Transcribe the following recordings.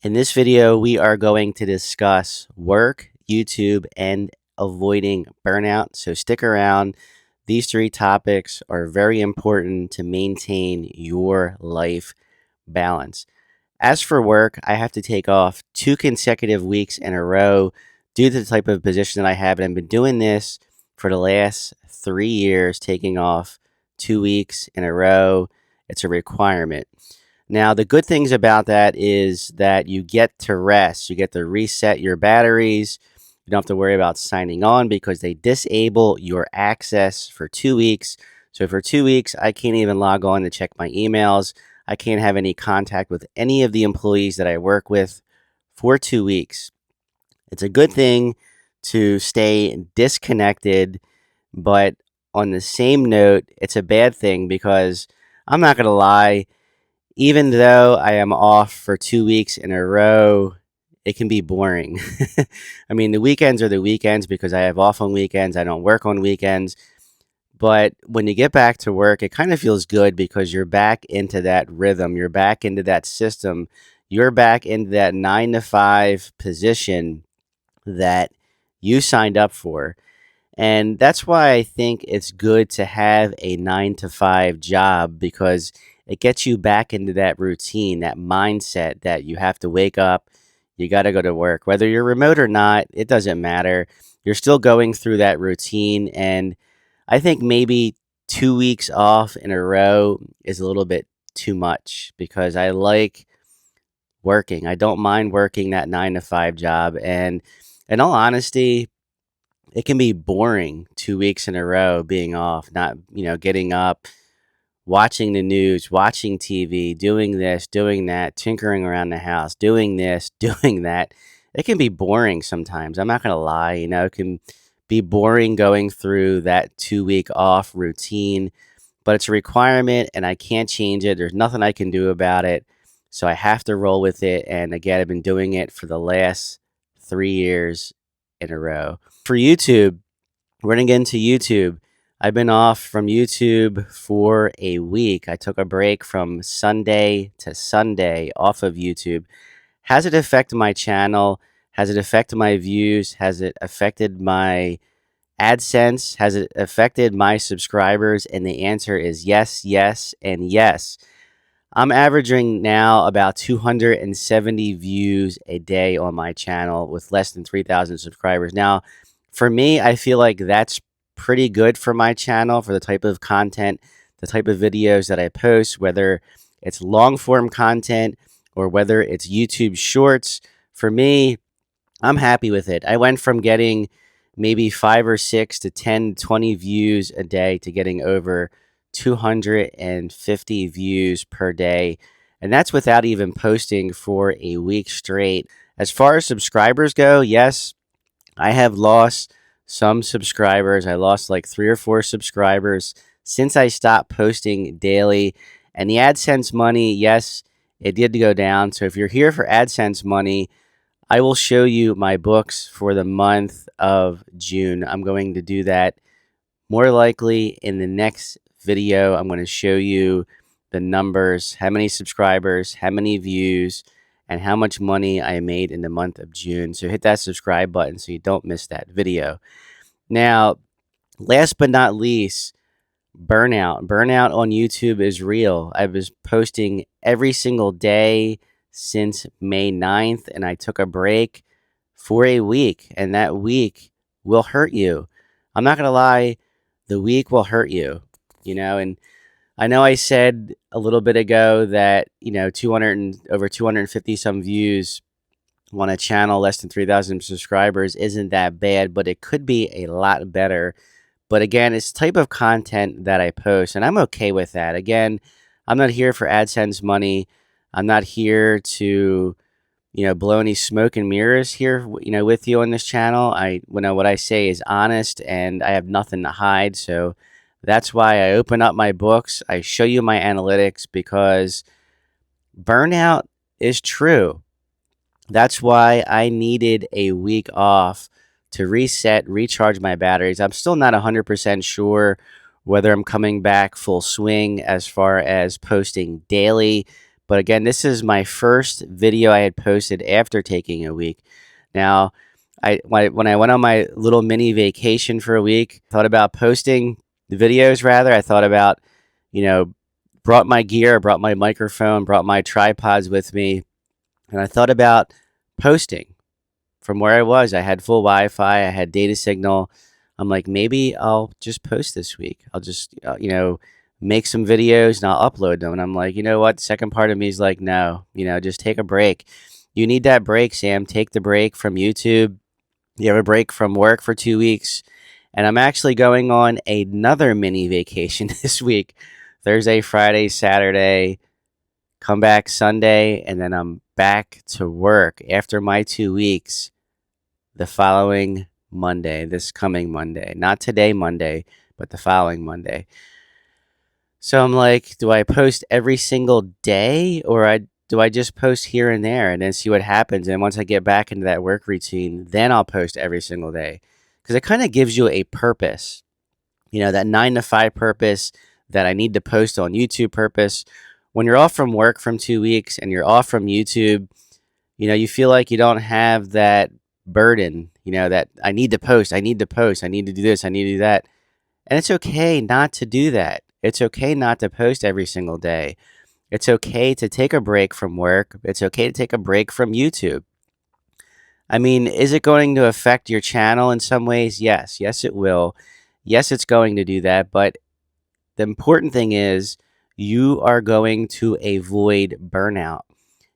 In this video, we are going to discuss work, YouTube, and avoiding burnout. So stick around. These three topics are very important to maintain your life balance. As for work, I have to take off 2 consecutive weeks in a row due to the type of position that I have. And I've been doing this for the last 3 years, taking off 2 weeks in a row. It's a requirement. Now, the good things about that is that you get to rest. You get to reset your batteries. You don't have to worry about signing on because they disable your access for 2 weeks. So for 2 weeks, I can't even log on to check my emails. I can't have any contact with any of the employees that I work with for 2 weeks. It's a good thing to stay disconnected, but on the same note, it's a bad thing because I'm not going to lie, even though I am off for 2 weeks in a row, it can be boring. I mean, the weekends are the weekends because I have off on weekends. I don't work on weekends. But when you get back to work, it kind of feels good because you're back into that rhythm. You're back into that system. You're back into that 9 to 5 position that you signed up for. And that's why I think it's good to have a 9 to 5 job because it gets you back into that routine, that mindset that you have to wake up, you got to go to work. Whether you're remote or not, it doesn't matter. You're still going through that routine. And I think maybe 2 weeks off in a row is a little bit too much because I like working. I don't mind working that 9 to 5 job. And in all honesty, it can be boring 2 weeks in a row being off, not, getting up, watching the news, watching TV, doing this, doing that, tinkering around the house, doing this, doing that. It can be boring sometimes. I'm not going to lie. It can be boring going through that 2 week off routine, but it's a requirement and I can't change it. There's nothing I can do about it. So I have to roll with it. And again, I've been doing it for the last 3 years in a row. For YouTube, running into YouTube, I've been off from YouTube for a week. I took a break from Sunday to Sunday off of YouTube. Has it affected my channel? Has it affected my views? Has it affected my AdSense? Has it affected my subscribers? And the answer is yes, yes, and yes. I'm averaging now about 270 views a day on my channel with less than 3,000 subscribers. Now, for me, I feel like that's pretty good for my channel, for the type of content, the type of videos that I post, whether it's long form content or whether it's YouTube shorts. For me, I'm happy with it. I went from getting maybe 5 or 6 to 10, 20 views a day to getting over 250 views per day. And that's without even posting for a week straight. As far as subscribers go, yes, I have lost some subscribers. I lost like 3 or 4 subscribers since I stopped posting daily. And the AdSense money, yes, it did go down. So if you're here for AdSense money, I will show you my books for the month of June. I'm going to do that more likely in the next video. I'm going to show you the numbers, how many subscribers, how many views, and how much money I made in the month of June. So hit that subscribe button so you don't miss that video. Now, last but not least, burnout. Burnout on YouTube is real. I was posting every single day since May 9th, and I took a break for a week, and that week will hurt you. I'm not going to lie, the week will hurt you, and I know I said a little bit ago that, 200 and over 250 some views on a channel, less than 3,000 subscribers isn't that bad, but it could be a lot better. But again, it's the type of content that I post, and I'm okay with that. Again, I'm not here for AdSense money. I'm not here to, blow any smoke and mirrors here, with you on this channel. What I say is honest, and I have nothing to hide. So that's why I open up my books. I show you my analytics because burnout is true. That's why I needed a week off to reset, recharge my batteries. I'm still not 100% sure whether I'm coming back full swing as far as posting daily, But again, this is my first video I had posted after taking a week. Now, when I went on my little mini vacation for a week, thought about posting the videos rather. I thought about, you know, brought my gear, brought my microphone, brought my tripods with me, and I thought about posting from where I was. I had full Wi-Fi, I had data signal. I'm like, maybe I'll just post this week. I'll just, make some videos and I'll upload them. And I'm like, you know what? The second part of me is like, no, just take a break. You need that break, Sam. Take the break from YouTube. You have a break from work for 2 weeks. And I'm actually going on another mini vacation this week. Thursday, Friday, Saturday, come back Sunday, and then I'm back to work after my 2 weeks the following Monday, this coming Monday. Not today, Monday, but the following Monday. So I'm like, do I post every single day, or do I just post here and there and then see what happens? And once I get back into that work routine, then I'll post every single day. Because it kind of gives you a purpose, that 9 to 5 purpose, that I need to post on YouTube purpose. When you're off from work from 2 weeks and you're off from YouTube, you feel like you don't have that burden, that I need to post, I need to post, I need to do this, I need to do that. And it's okay not to do that. It's okay not to post every single day. It's okay to take a break from work. It's okay to take a break from YouTube. I mean, is it going to affect your channel in some ways? Yes. Yes, it will. Yes, it's going to do that. But the important thing is you are going to avoid burnout.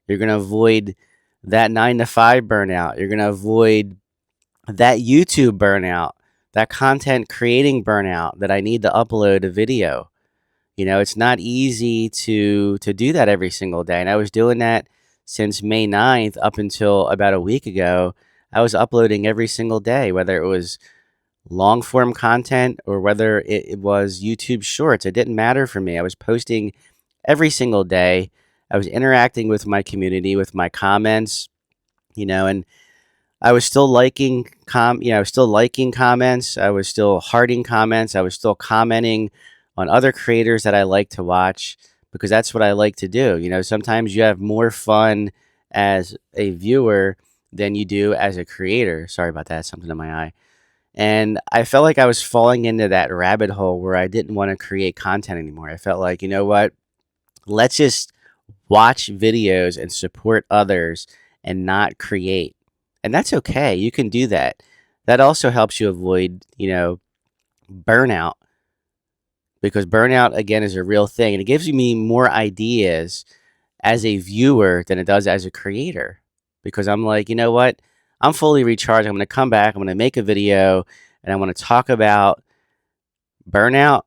You're going to avoid that 9 to 5 burnout. You're going to avoid that YouTube burnout, that content creating burnout, that I need to upload a video. It's not easy to do that every single day. And I was doing that since May 9th up until about a week ago. I was uploading every single day, whether it was long form content or whether it was YouTube shorts. It didn't matter for me. I was posting every single day. I was interacting with my community, with my comments, and I was still liking I was still liking comments. I was still hearting comments. I was still commenting on other creators that I like to watch, because that's what I like to do. Sometimes you have more fun as a viewer than you do as a creator. Sorry about that. Something in my eye. And I felt like I was falling into that rabbit hole where I didn't want to create content anymore. I felt like, you know what? Let's just watch videos and support others and not create. And that's okay. You can do that. That also helps you avoid, burnout, because burnout, again, is a real thing. And it gives me more ideas as a viewer than it does as a creator, because I'm like, you know what? I'm fully recharged. I'm going to come back. I'm going to make a video and I want to talk about burnout,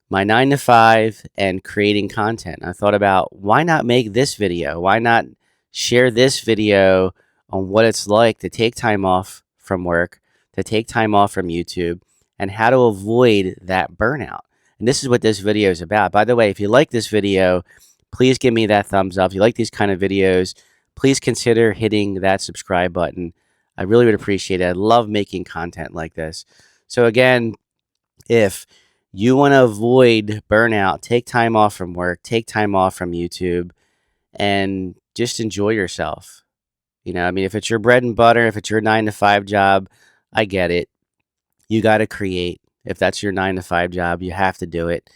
my 9 to 5, and creating content. I thought about, why not make this video? Why not share this video on what it's like to take time off from work, to take time off from YouTube, and how to avoid that burnout. And this is what this video is about. By the way, if you like this video, please give me that thumbs up. If you like these kind of videos, please consider hitting that subscribe button. I really would appreciate it. I love making content like this. So again, if you want to avoid burnout, take time off from work, take time off from YouTube, and just enjoy yourself. If it's your bread and butter, if it's your 9 to 5 job, I get it. You got to create. If that's your 9 to 5 job, you have to do it.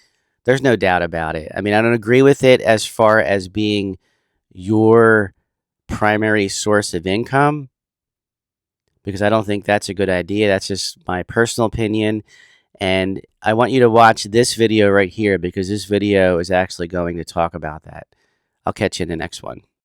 There's no doubt about it. I don't agree with it as far as being your primary source of income, because I don't think that's a good idea. That's just my personal opinion. And I want you to watch this video right here, because this video is actually going to talk about that. I'll catch you in the next one.